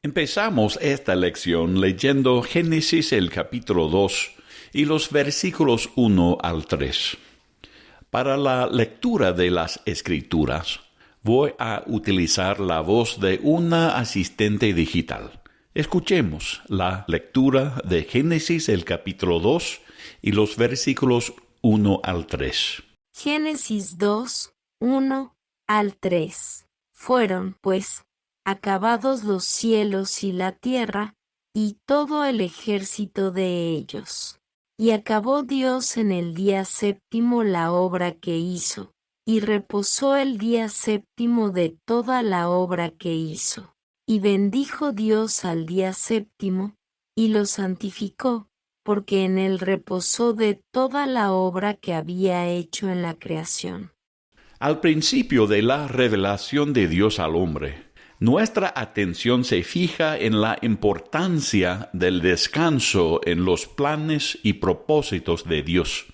Empezamos esta lección leyendo Génesis el capítulo 2 y los versículos 1 al 3. Para la lectura de las Escrituras, voy a utilizar la voz de una asistente digital. Escuchemos la lectura de Génesis el capítulo 2 y los versículos 1 al 3. Génesis 2, 1 al 3. Fueron, pues, acabados los cielos y la tierra, y todo el ejército de ellos. Y acabó Dios en el día séptimo la obra que hizo, y reposó el día séptimo de toda la obra que hizo. Y bendijo Dios al día séptimo, y lo santificó, porque en él reposó de toda la obra que había hecho en la creación. Al principio de la revelación de Dios al hombre, nuestra atención se fija en la importancia del descanso en los planes y propósitos de Dios.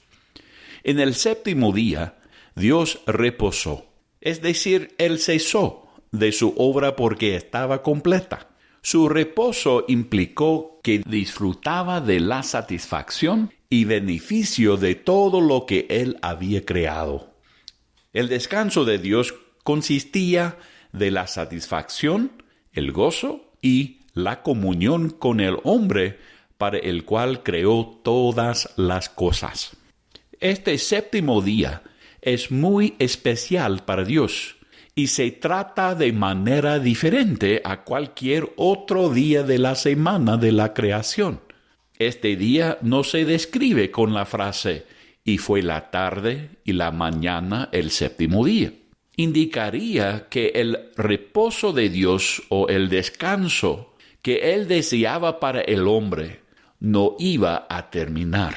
En el séptimo día, Dios reposó, es decir, Él cesó de su obra porque estaba completa. Su reposo implicó que disfrutaba de la satisfacción y beneficio de todo lo que Él había creado. El descanso de Dios consistía de la satisfacción, el gozo y la comunión con el hombre para el cual creó todas las cosas. Este séptimo día es muy especial para Dios y se trata de manera diferente a cualquier otro día de la semana de la creación. Este día no se describe con la frase «y fue la tarde y la mañana el séptimo día». Indicaría que el reposo de Dios o el descanso que Él deseaba para el hombre no iba a terminar.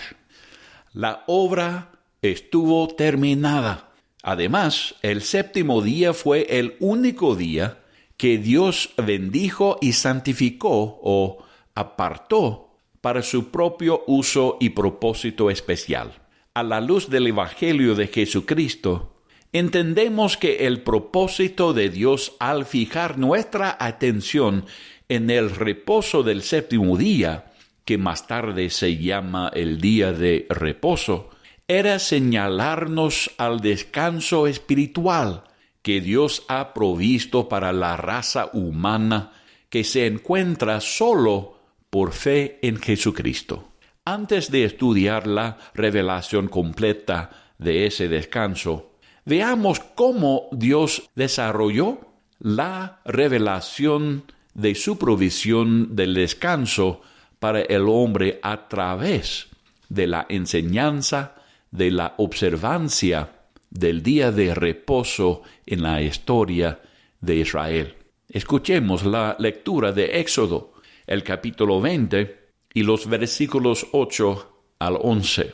La obra estuvo terminada. Además, el séptimo día fue el único día que Dios bendijo y santificó o apartó para su propio uso y propósito especial. A la luz del Evangelio de Jesucristo, entendemos que el propósito de Dios al fijar nuestra atención en el reposo del séptimo día, que más tarde se llama el día de reposo, era señalarnos al descanso espiritual que Dios ha provisto para la raza humana que se encuentra solo por fe en Jesucristo. Antes de estudiar la revelación completa de ese descanso, veamos cómo Dios desarrolló la revelación de su provisión del descanso para el hombre a través de la enseñanza de la observancia del día de reposo en la historia de Israel. Escuchemos la lectura de Éxodo, el capítulo 20 y los versículos 8 al 11.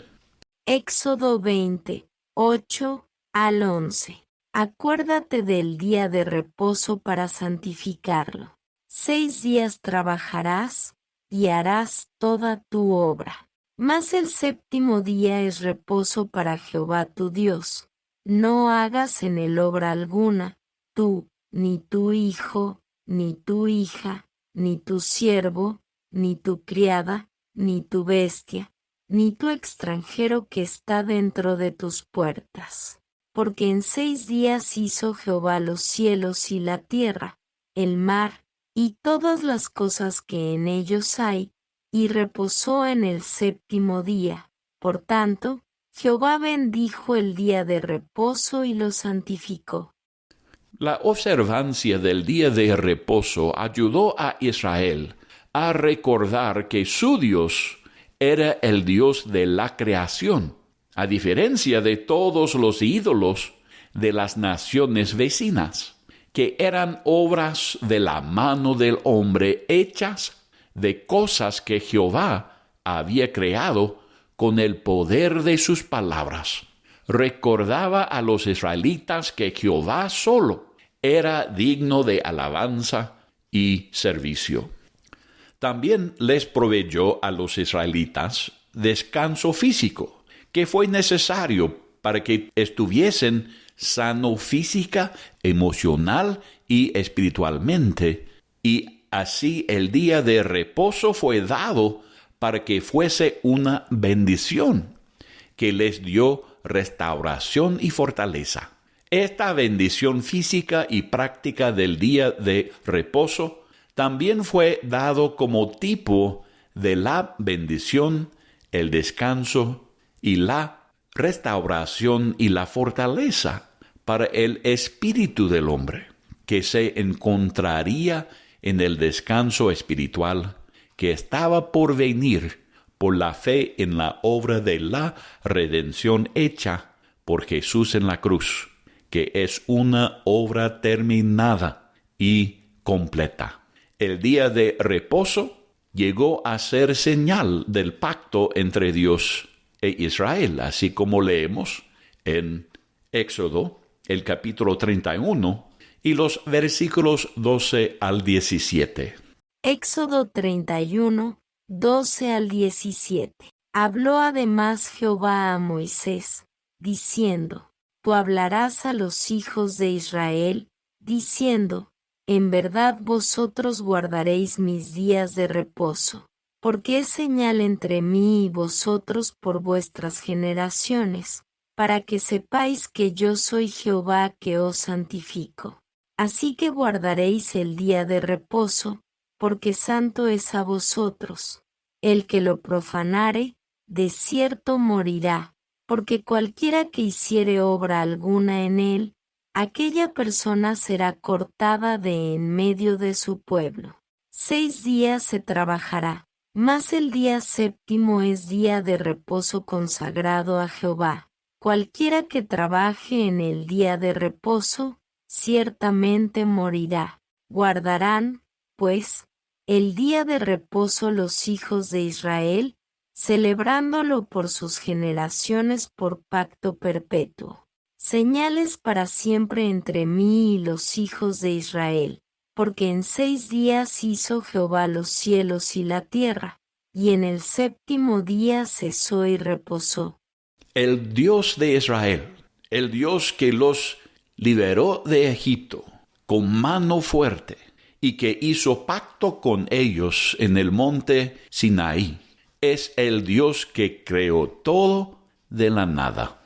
Éxodo 20, 8 al 11. Acuérdate del día de reposo para santificarlo. 6 días trabajarás y harás toda tu obra. Mas el séptimo día es reposo para Jehová tu Dios. No hagas en él obra alguna, tú, ni tu hijo, ni tu hija, ni tu siervo, ni tu criada, ni tu bestia, ni tu extranjero que está dentro de tus puertas. Porque en 6 días hizo Jehová los cielos y la tierra, el mar, y todas las cosas que en ellos hay, y reposó en el séptimo día. Por tanto, Jehová bendijo el día de reposo y lo santificó. La observancia del día de reposo ayudó a Israel a recordar que su Dios era el Dios de la creación, a diferencia de todos los ídolos de las naciones vecinas, que eran obras de la mano del hombre hechas de cosas que Jehová había creado con el poder de sus palabras. Recordaba a los israelitas que Jehová solo era digno de alabanza y servicio. También les proveyó a los israelitas descanso físico, que fue necesario para que estuviesen sano física, emocional y espiritualmente, y Así el día de reposo fue dado para que fuese una bendición, que les dio restauración y fortaleza. Esta bendición física y práctica del día de reposo también fue dado como tipo de la bendición, el descanso y la restauración y la fortaleza para el espíritu del hombre, que se encontraría en el descanso espiritual que estaba por venir por la fe en la obra de la redención hecha por Jesús en la cruz, que es una obra terminada y completa. El día de reposo llegó a ser señal del pacto entre Dios e Israel, así como leemos en Éxodo, el capítulo 31, y los versículos 12 al 17. Éxodo 31, 12 al 17. Habló además Jehová a Moisés, diciendo: Tú hablarás a los hijos de Israel, diciendo: En verdad vosotros guardaréis mis días de reposo, porque es señal entre mí y vosotros por vuestras generaciones, para que sepáis que yo soy Jehová que os santifico. Así que guardaréis el día de reposo, porque santo es a vosotros. El que lo profanare, de cierto morirá, porque cualquiera que hiciere obra alguna en él, aquella persona será cortada de en medio de su pueblo. 6 días se trabajará, mas el día séptimo es día de reposo consagrado a Jehová. Cualquiera que trabaje en el día de reposo, ciertamente morirá. Guardarán, pues, el día de reposo los hijos de Israel, celebrándolo por sus generaciones por pacto perpetuo. Señales para siempre entre mí y los hijos de Israel, porque en 6 días hizo Jehová los cielos y la tierra, y en el séptimo día cesó y reposó. El Dios de Israel, el Dios que los liberó de Egipto con mano fuerte y que hizo pacto con ellos en el monte Sinaí, es el Dios que creó todo de la nada.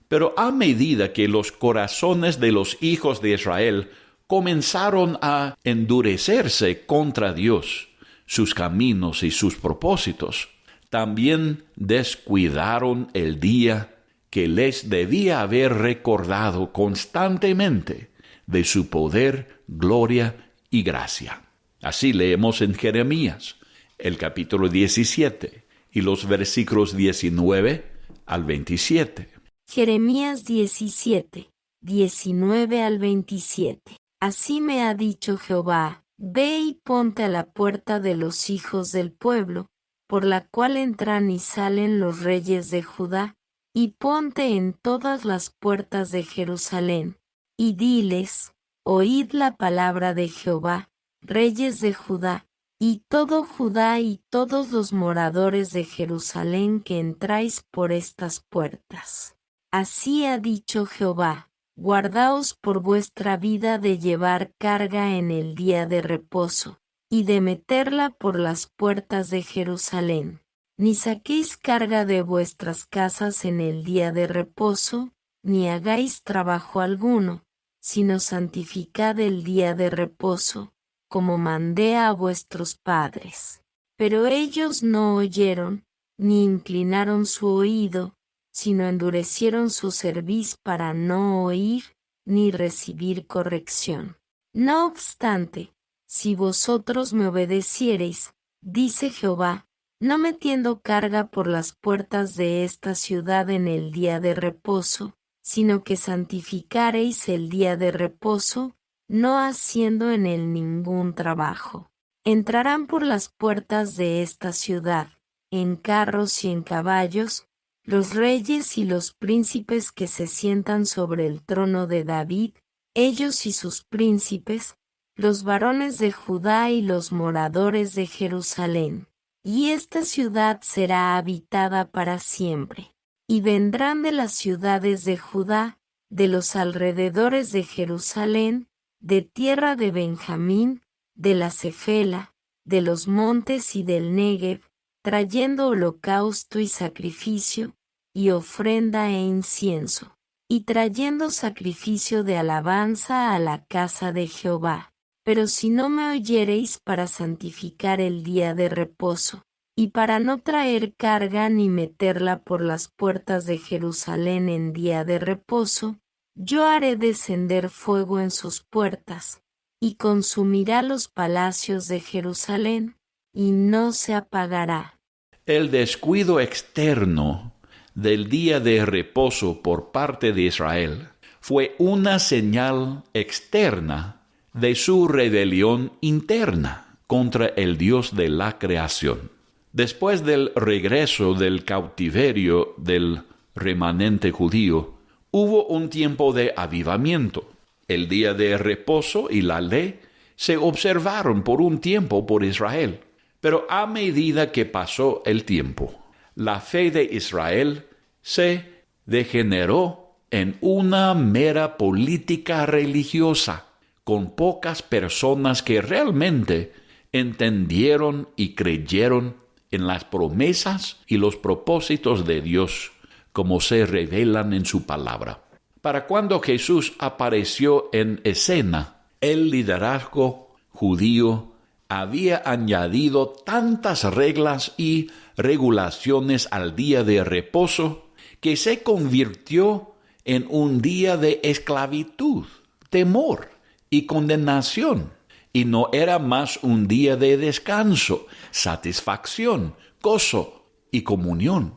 Pero a medida que los corazones de los hijos de Israel comenzaron a endurecerse contra Dios, sus caminos y sus propósitos, también descuidaron el día que les debía haber recordado constantemente de su poder, gloria y gracia. Así leemos en Jeremías, el capítulo 17, y los versículos 19 al 27. Jeremías 17, 19 al 27. Así me ha dicho Jehová: Ve y ponte a la puerta de los hijos del pueblo, por la cual entran y salen los reyes de Judá, y ponte en todas las puertas de Jerusalén, y diles: Oíd la palabra de Jehová, reyes de Judá, y todo Judá y todos los moradores de Jerusalén que entráis por estas puertas. Así ha dicho Jehová: Guardaos por vuestra vida de llevar carga en el día de reposo, y de meterla por las puertas de Jerusalén. Ni saquéis carga de vuestras casas en el día de reposo, ni hagáis trabajo alguno, sino santificad el día de reposo, como mandé a vuestros padres. Pero ellos no oyeron, ni inclinaron su oído, sino endurecieron su cerviz para no oír, ni recibir corrección. No obstante, si vosotros me obedeciereis, dice Jehová, no metiendo carga por las puertas de esta ciudad en el día de reposo, sino que santificareis el día de reposo, no haciendo en él ningún trabajo. Entrarán por las puertas de esta ciudad, en carros y en caballos, los reyes y los príncipes que se sientan sobre el trono de David, ellos y sus príncipes, los varones de Judá y los moradores de Jerusalén. Y esta ciudad será habitada para siempre. Y vendrán de las ciudades de Judá, de los alrededores de Jerusalén, de tierra de Benjamín, de la Cefela, de los montes y del Negev, trayendo holocausto y sacrificio, y ofrenda e incienso, y trayendo sacrificio de alabanza a la casa de Jehová. Pero si no me oyereis para santificar el día de reposo, y para no traer carga ni meterla por las puertas de Jerusalén en día de reposo, yo haré descender fuego en sus puertas, y consumirá los palacios de Jerusalén, y no se apagará. El descuido externo del día de reposo por parte de Israel fue una señal externa de su rebelión interna contra el Dios de la creación. Después del regreso del cautiverio del remanente judío, hubo un tiempo de avivamiento. El día de reposo y la ley se observaron por un tiempo por Israel, pero a medida que pasó el tiempo, la fe de Israel se degeneró en una mera política religiosa, con pocas personas que realmente entendieron y creyeron en las promesas y los propósitos de Dios, como se revelan en su palabra. Para cuando Jesús apareció en escena, el liderazgo judío había añadido tantas reglas y regulaciones al día de reposo que se convirtió en un día de esclavitud, temor y condenación, y no era más un día de descanso, satisfacción, gozo y comunión.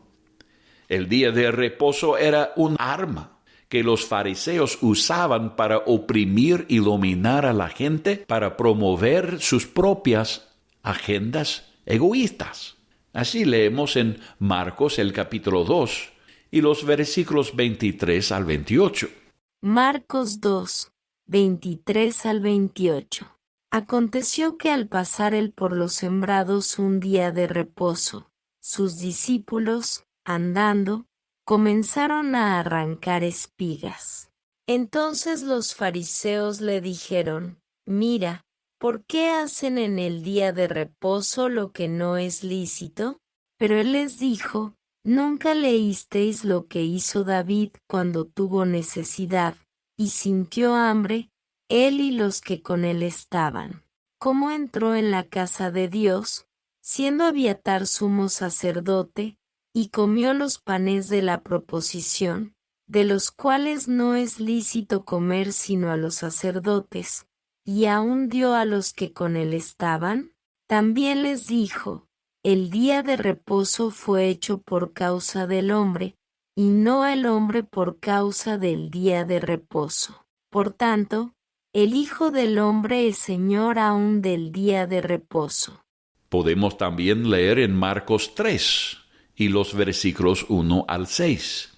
El día de reposo era un arma que los fariseos usaban para oprimir y dominar a la gente, para promover sus propias agendas egoístas. Así leemos en Marcos el capítulo 2 y los versículos 23 al 28. Marcos 2, 23 al 28. Aconteció que al pasar él por los sembrados un día de reposo, sus discípulos, andando, comenzaron a arrancar espigas. Entonces los fariseos le dijeron: Mira, ¿por qué hacen en el día de reposo lo que no es lícito? Pero él les dijo: ¿Nunca leísteis lo que hizo David cuando tuvo necesidad y sintió hambre, él y los que con él estaban? ¿Cómo entró en la casa de Dios, siendo Abiatar sumo sacerdote, y comió los panes de la proposición, de los cuales no es lícito comer sino a los sacerdotes, y aun dio a los que con él estaban? También les dijo: el día de reposo fue hecho por causa del hombre, y no el hombre por causa del día de reposo. Por tanto, el Hijo del Hombre es Señor aún del día de reposo. Podemos también leer en Marcos 3 y los versículos 1 al 6.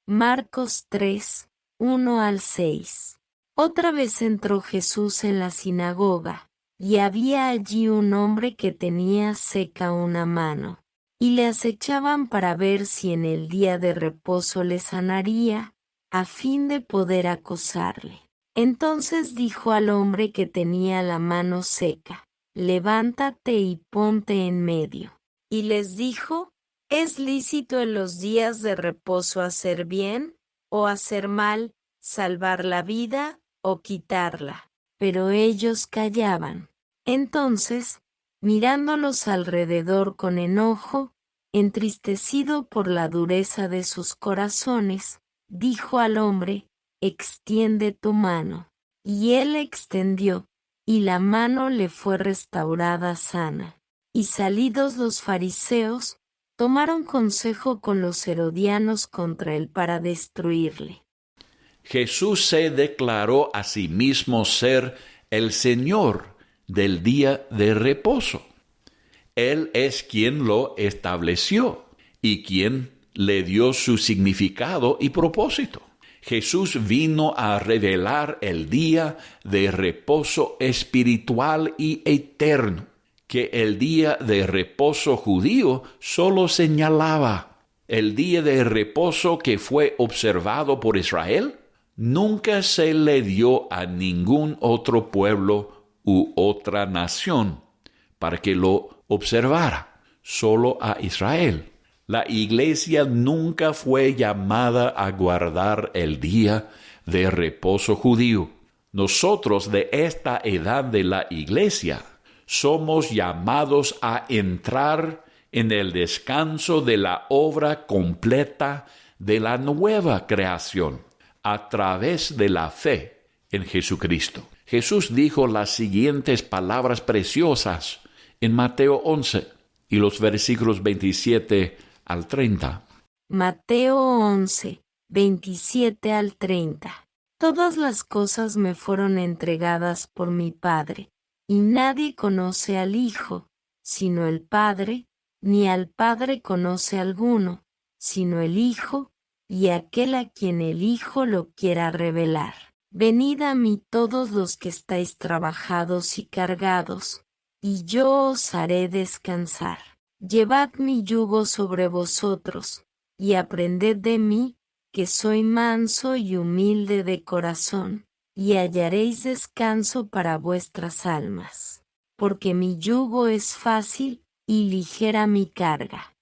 Marcos 3, 1 al 6. Otra vez entró Jesús en la sinagoga, y había allí un hombre que tenía seca una mano, y le acechaban para ver si en el día de reposo le sanaría, a fin de poder acosarle. Entonces dijo al hombre que tenía la mano seca: levántate y ponte en medio. Y les dijo: ¿es lícito en los días de reposo hacer bien o hacer mal, salvar la vida o quitarla? Pero ellos callaban. Entonces, mirándolos alrededor con enojo, entristecido por la dureza de sus corazones, dijo al hombre: extiende tu mano. Y él extendió, y la mano le fue restaurada sana. Y salidos los fariseos, tomaron consejo con los herodianos contra él para destruirle. Jesús se declaró a sí mismo ser el Señor del día de reposo. Él es quien lo estableció y quien le dio su significado y propósito. Jesús vino a revelar el día de reposo espiritual y eterno, que el día de reposo judío solo señalaba. El día de reposo que fue observado por Israel nunca se le dio a ningún otro pueblo u otra nación para que lo observara, solo a Israel. La iglesia nunca fue llamada a guardar el día de reposo judío. Nosotros de esta edad de la iglesia somos llamados a entrar en el descanso de la obra completa de la nueva creación a través de la fe en Jesucristo. Jesús dijo las siguientes palabras preciosas en Mateo 11 y los versículos 27 al 30. Mateo 11, 27 al 30. Todas las cosas me fueron entregadas por mi Padre, y nadie conoce al Hijo, sino el Padre, ni al Padre conoce alguno, sino el Hijo, y aquel a quien el Hijo lo quiera revelar. Venid a mí todos los que estáis trabajados y cargados, y yo os haré descansar. Llevad mi yugo sobre vosotros, y aprended de mí, que soy manso y humilde de corazón, y hallaréis descanso para vuestras almas. Porque mi yugo es fácil y ligera mi carga.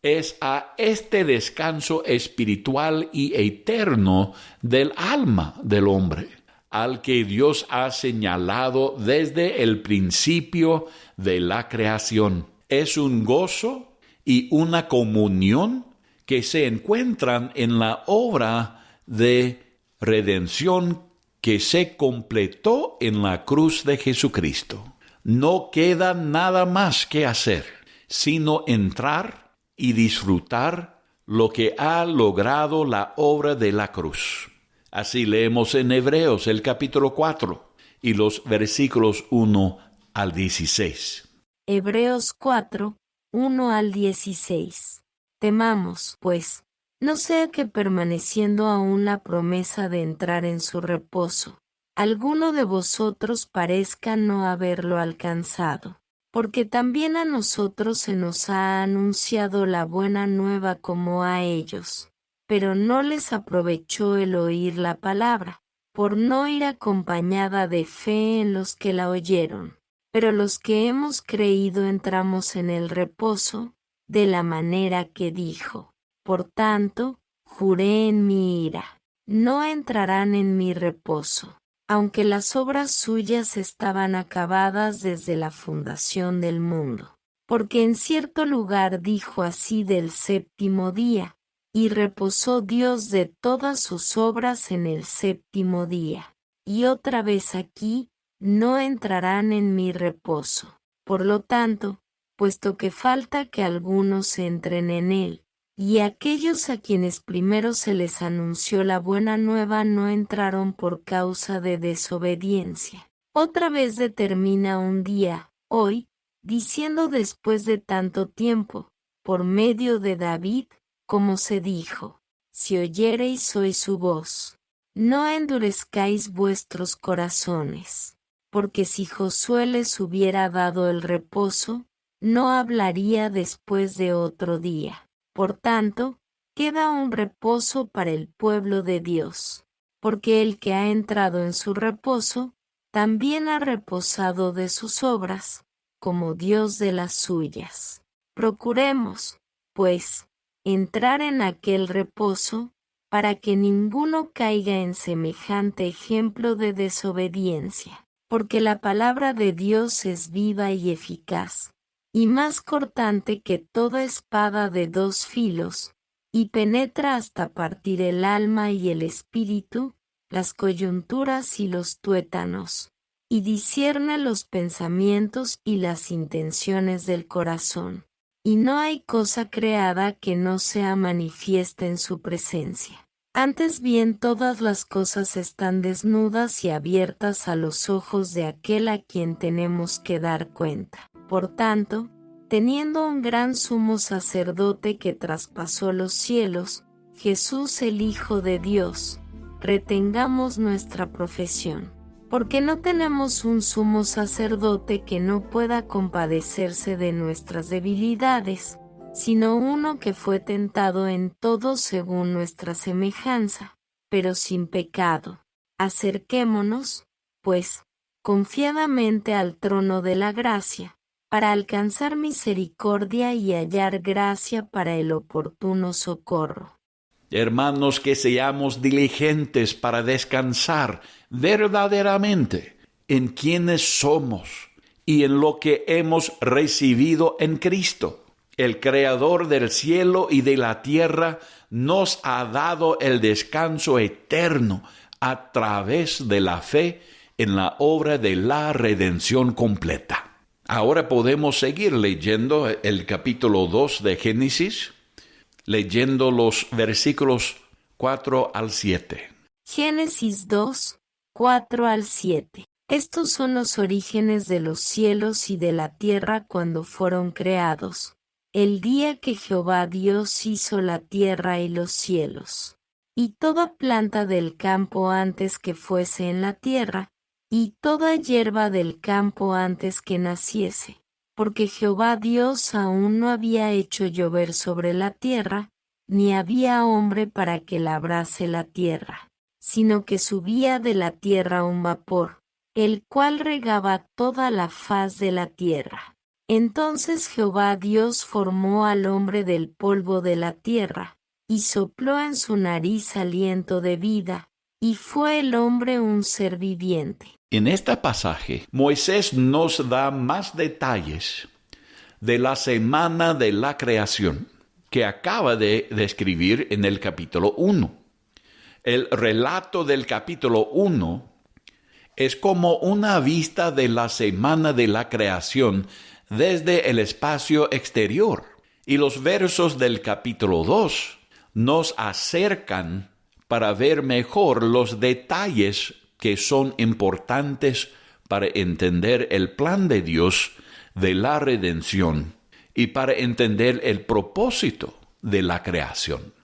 Es a este descanso espiritual y eterno del alma del hombre, al que Dios ha señalado desde el principio de la creación. Es un gozo y una comunión que se encuentran en la obra de redención que se completó en la cruz de Jesucristo. No queda nada más que hacer, sino entrar y disfrutar lo que ha logrado la obra de la cruz. Así leemos en Hebreos el capítulo 4 y los versículos 1 al 16. Hebreos 4, 1 al 16. Temamos, pues, no sea que permaneciendo aún la promesa de entrar en su reposo, alguno de vosotros parezca no haberlo alcanzado. Porque también a nosotros se nos ha anunciado la buena nueva como a ellos, pero no les aprovechó el oír la palabra, por no ir acompañada de fe en los que la oyeron. Pero los que hemos creído entramos en el reposo, de la manera que dijo. Por tanto, juré en mi ira, no entrarán en mi reposo, aunque las obras suyas estaban acabadas desde la fundación del mundo. Porque en cierto lugar dijo así del séptimo día, y reposó Dios de todas sus obras en el séptimo día. Y otra vez aquí, no entrarán en mi reposo. Por lo tanto, puesto que falta que algunos entren en él, y aquellos a quienes primero se les anunció la buena nueva no entraron por causa de desobediencia. Otra vez determina un día, hoy, diciendo después de tanto tiempo, por medio de David, como se dijo, si oyereis hoy su voz, no endurezcáis vuestros corazones, porque si Josué les hubiera dado el reposo, no hablaría después de otro día. Por tanto, queda un reposo para el pueblo de Dios, porque el que ha entrado en su reposo, también ha reposado de sus obras, como Dios de las suyas. Procuremos, pues, entrar en aquel reposo, para que ninguno caiga en semejante ejemplo de desobediencia, porque la palabra de Dios es viva y eficaz, y más cortante que toda espada de dos filos, y penetra hasta partir el alma y el espíritu, las coyunturas y los tuétanos, y discierne los pensamientos y las intenciones del corazón. Y no hay cosa creada que no sea manifiesta en su presencia. Antes bien todas las cosas están desnudas y abiertas a los ojos de aquel a quien tenemos que dar cuenta. Por tanto, teniendo un gran sumo sacerdote que traspasó los cielos, Jesús el Hijo de Dios, retengamos nuestra profesión. Porque no tenemos un sumo sacerdote que no pueda compadecerse de nuestras debilidades, sino uno que fue tentado en todo según nuestra semejanza, pero sin pecado. Acerquémonos, pues, confiadamente al trono de la gracia, para alcanzar misericordia y hallar gracia para el oportuno socorro. Hermanos, que seamos diligentes para descansar verdaderamente en quienes somos y en lo que hemos recibido en Cristo. El Creador del cielo y de la tierra nos ha dado el descanso eterno a través de la fe en la obra de la redención completa. Ahora podemos seguir leyendo el capítulo 2 de Génesis, leyendo los versículos 4 al 7. Génesis 2, 4 al 7. Estos son los orígenes de los cielos y de la tierra cuando fueron creados, el día que Jehová Dios hizo la tierra y los cielos, y toda planta del campo antes que fuese en la tierra, y toda hierba del campo antes que naciese, porque Jehová Dios aún no había hecho llover sobre la tierra, ni había hombre para que labrase la tierra, sino que subía de la tierra un vapor, el cual regaba toda la faz de la tierra. Entonces Jehová Dios formó al hombre del polvo de la tierra, y sopló en su nariz aliento de vida, y fue el hombre un ser viviente. En este pasaje, Moisés nos da más detalles de la semana de la creación que acaba de describir en el capítulo 1. El relato del capítulo 1 es como una vista de la semana de la creación desde el espacio exterior. Y los versos del capítulo 2 nos acercan para ver mejor los detalles que son importantes para entender el plan de Dios de la redención y para entender el propósito de la creación.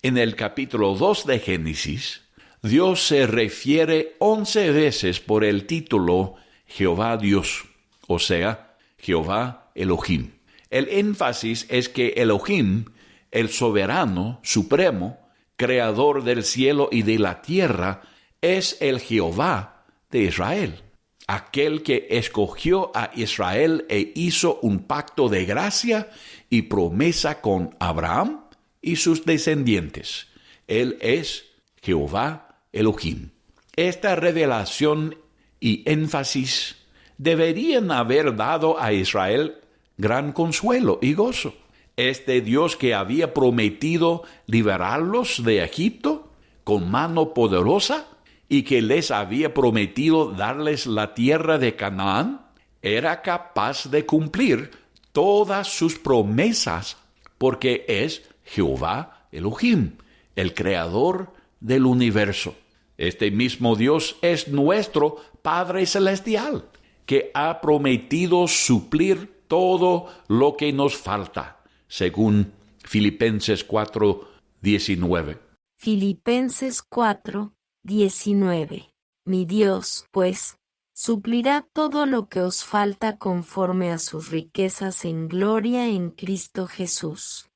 En el capítulo 2 de Génesis, Dios se refiere 11 veces por el título Jehová Dios, o sea, Jehová Elohim. El énfasis es que Elohim, el soberano, supremo, creador del cielo y de la tierra, es el Jehová de Israel, aquel que escogió a Israel e hizo un pacto de gracia y promesa con Abraham y sus descendientes. Él es Jehová Elohim. Esta revelación y énfasis deberían haber dado a Israel gran consuelo y gozo. Este Dios que había prometido liberarlos de Egipto con mano poderosa y que les había prometido darles la tierra de Canaán, era capaz de cumplir todas sus promesas porque es Jehová Elohim, el creador del universo. Este mismo Dios es nuestro Padre Celestial, que ha prometido suplir todo lo que nos falta, según Filipenses 4:19. Filipenses 4:19. Mi Dios, pues, suplirá todo lo que os falta conforme a sus riquezas en gloria en Cristo Jesús.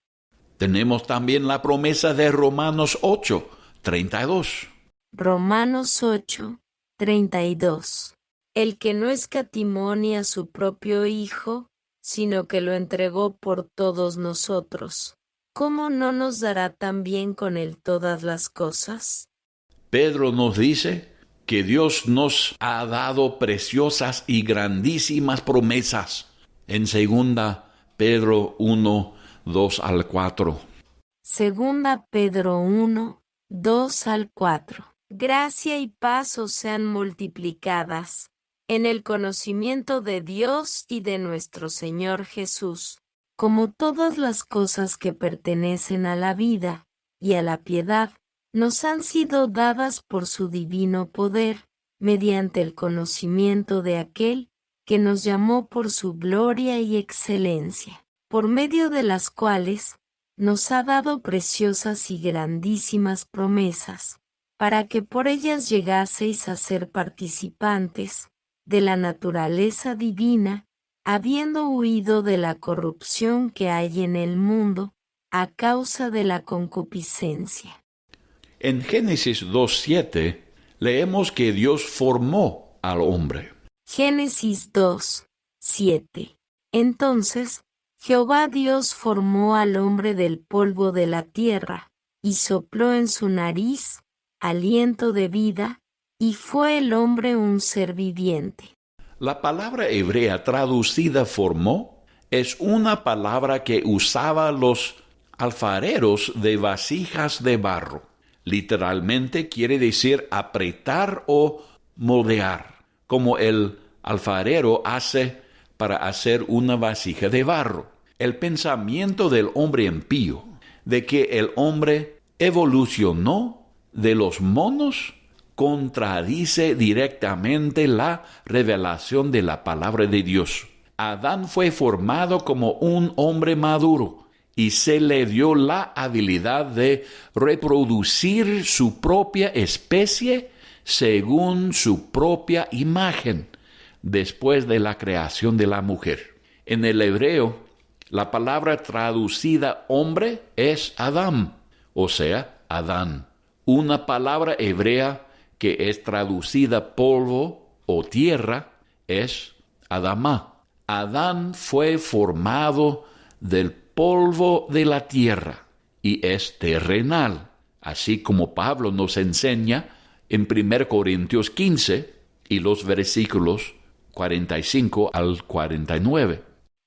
Tenemos también la promesa de Romanos 8:32. Romanos 8:32. El que no escatimó ni a su propio Hijo, sino que lo entregó por todos nosotros, ¿cómo no nos dará también con él todas las cosas? Pedro nos dice que Dios nos ha dado preciosas y grandísimas promesas en 2 Pedro 1:2-4. 2 Pedro 1:2-4. Gracia y paz os sean multiplicadas en el conocimiento de Dios y de nuestro Señor Jesús, como todas las cosas que pertenecen a la vida y a la piedad, nos han sido dadas por su divino poder, mediante el conocimiento de aquel que nos llamó por su gloria y excelencia, por medio de las cuales nos ha dado preciosas y grandísimas promesas, para que por ellas llegaseis a ser participantes de la naturaleza divina, habiendo huido de la corrupción que hay en el mundo a causa de la concupiscencia. En Génesis 2:7 leemos que Dios formó al hombre. Génesis 2, 7. Entonces, Jehová Dios formó al hombre del polvo de la tierra, y sopló en su nariz aliento de vida, y fue el hombre un ser viviente. La palabra hebrea traducida formó es una palabra que usaba los alfareros de vasijas de barro. Literalmente quiere decir apretar o moldear, como el alfarero hace para hacer una vasija de barro. El pensamiento del hombre impío de que el hombre evolucionó de los monos contradice directamente la revelación de la palabra de Dios. Adán fue formado como un hombre maduro y se le dio la habilidad de reproducir su propia especie según su propia imagen después de la creación de la mujer. En el hebreo, la palabra traducida hombre es Adam, o sea, Adán. Una palabra hebrea que es traducida polvo o tierra es Adamá. Adán fue formado del polvo de la tierra y es terrenal, así como Pablo nos enseña en 1 Corintios 15 y los versículos 45 al 49.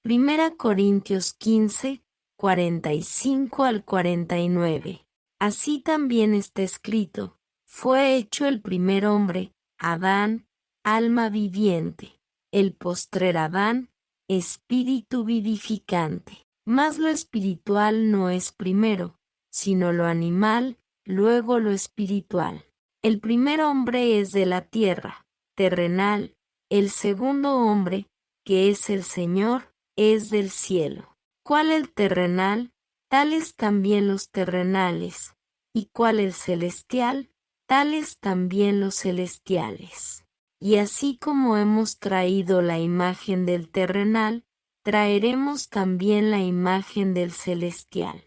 1 Corintios 15, 45 al 49. Así también está escrito: fue hecho el primer hombre, Adán, alma viviente; el postrer Adán, espíritu vivificante. Mas lo espiritual no es primero, sino lo animal, luego lo espiritual. El primer hombre es de la tierra, terrenal; el segundo hombre, que es el Señor, es del cielo. ¿Cuál el terrenal? Tales también los terrenales. ¿Y cuál el celestial? Tales también los celestiales. Y así como hemos traído la imagen del terrenal, traeremos también la imagen del celestial.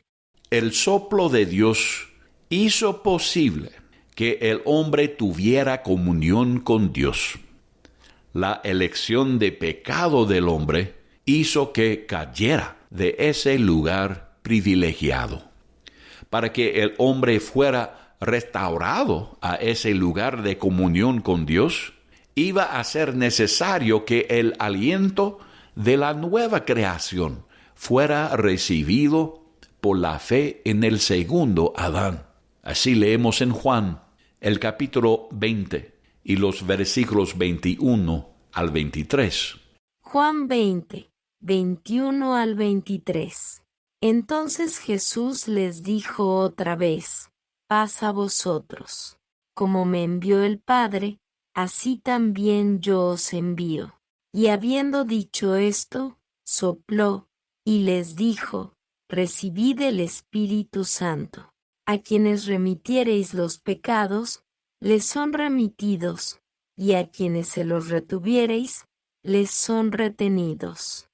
El soplo de Dios hizo posible que el hombre tuviera comunión con Dios. La elección de pecado del hombre hizo que cayera de ese lugar privilegiado. Para que el hombre fuera restaurado a ese lugar de comunión con Dios, iba a ser necesario que el aliento de la nueva creación fuera recibido por la fe en el segundo Adán. Así leemos en Juan, el capítulo 20 y los versículos 21 al 23. Juan 20, 21 al 23. Entonces Jesús les dijo otra vez: paz a vosotros. Como me envió el Padre, así también yo os envío. Y habiendo dicho esto, sopló, y les dijo: recibid el Espíritu Santo. A quienes remitiereis los pecados, les son remitidos, y a quienes se los retuviereis, les son retenidos.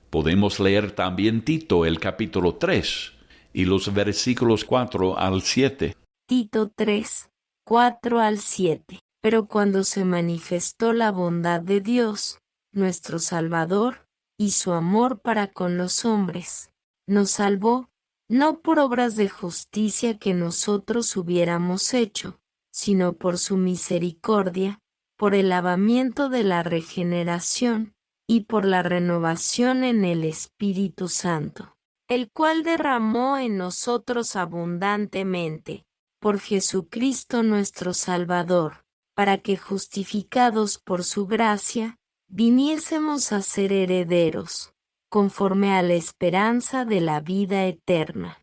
Podemos leer también Tito, el capítulo 3, y los versículos 4 al 7. Tito 3, 4 al 7. Pero cuando se manifestó la bondad de Dios, nuestro Salvador, y su amor para con los hombres, nos salvó, no por obras de justicia que nosotros hubiéramos hecho, sino por su misericordia, por el lavamiento de la regeneración, y por la renovación en el Espíritu Santo, el cual derramó en nosotros abundantemente, por Jesucristo nuestro Salvador, para que justificados por su gracia, viniésemos a ser herederos, conforme a la esperanza de la vida eterna.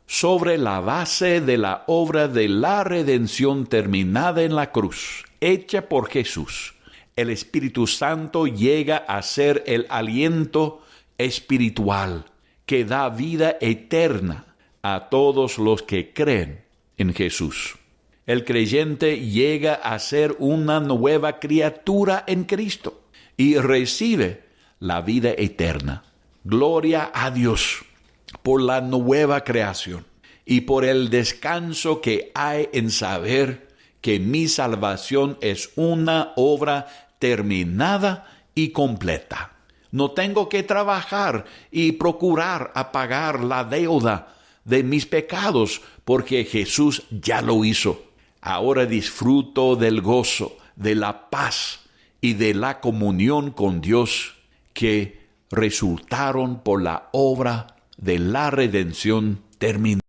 Sobre la base de la obra de la redención terminada en la cruz, hecha por Jesús, el Espíritu Santo llega a ser el aliento espiritual que da vida eterna a todos los que creen en Jesús. El creyente llega a ser una nueva criatura en Cristo y recibe la vida eterna. Gloria a Dios por la nueva creación y por el descanso que hay en saber que mi salvación es una obra terminada y completa. No tengo que trabajar y procurar apagar la deuda de mis pecados, porque Jesús ya lo hizo. Ahora disfruto del gozo, de la paz y de la comunión con Dios que resultaron por la obra de la redención terminada.